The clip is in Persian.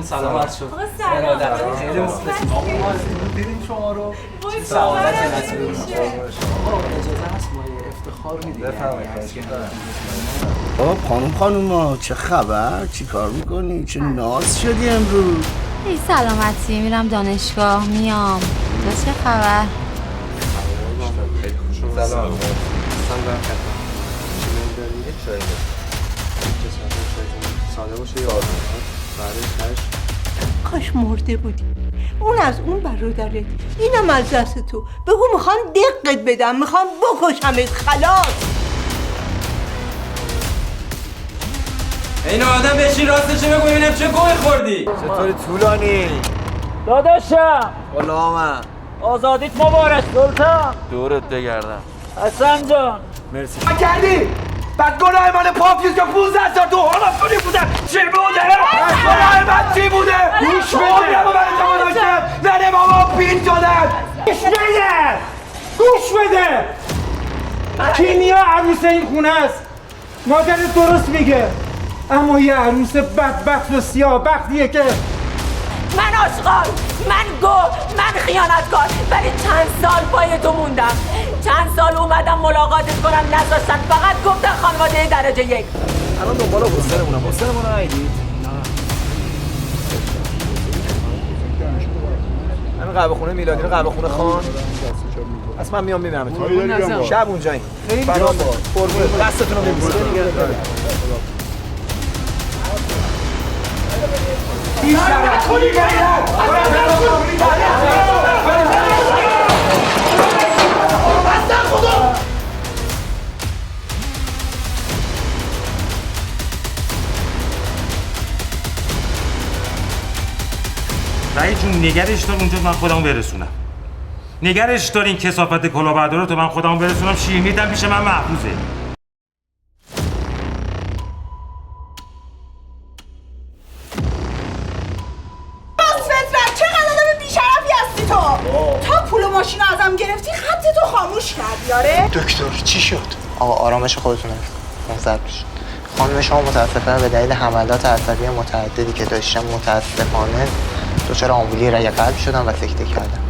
جون سلامت شد. ارادت خیلی مخلصیم. آقا ما دیدیم شما رو. سعادت نصیب میشه. آقا اجازه هست ما یه افتخار میدیم. بفرمایید. خانوما چه خبر؟ چی کار میکنی؟ چه ناز شدی امروز؟ ای سلامتی، میرم دانشگاه میام. چه خبر؟ سلام. ساده باشه یا کاش مرده بودی. اون از اون برادرت، اینم از دست تو. بگو میخوام دقت بدم، میخوام بکشمت. خلاص. این آدم بشین راستش بگو ببینم چه گوی خوردی. چطوری طولانی؟ داداشم غلامم آزادیت مبارک سلطان. دورت بگردم. حسن جان مرسی. ما کردی؟ بعد گناه من پاپیوز که 15 سال تو حالا کنی بودم چی بوده؟ گناه من چی بوده؟ گوش بده عمرمو برای شما داشتم زنه بابا پیر شدن. گوش بده کیمیا عروس این خونه است. مادرت درست میگه، اما یه عروس بدبخت و سیاه بختیه که من آشغال، من من خیانتکار، ولی چند سال پای تو موندم. چند سال اومدم ملاقاتت کنم نذاشتن، فقط گفتن خانواده درجه 1. الان دنبال حسینمون نایدید؟ همین قهوه خونه میلادی رو قهوه خونه خان. اصلا من میام میبینم شب اونجاییم. خیلی برام قربون دستتون رو میبوسم. رایی جون نگرش دار اونجا من خودمو برسونم. نگرش دار این کثافت کلاهبردارو تو من خودمو برسونم. شیرینیتم پیش من محفوظه. چقدر آدم بی‌شرفی هستی تو. تا پول و ماشین ازم گرفتی خط تو خاموش کردی. آره دکتر چی شد؟ آقا آرامش خودتون مزد بشید. خانم شما متاسفانه به دلیل حملات عصبی متعددی که داشتم متاسفانه دچار آمبولی رگ قلب شدم و سکته کردم.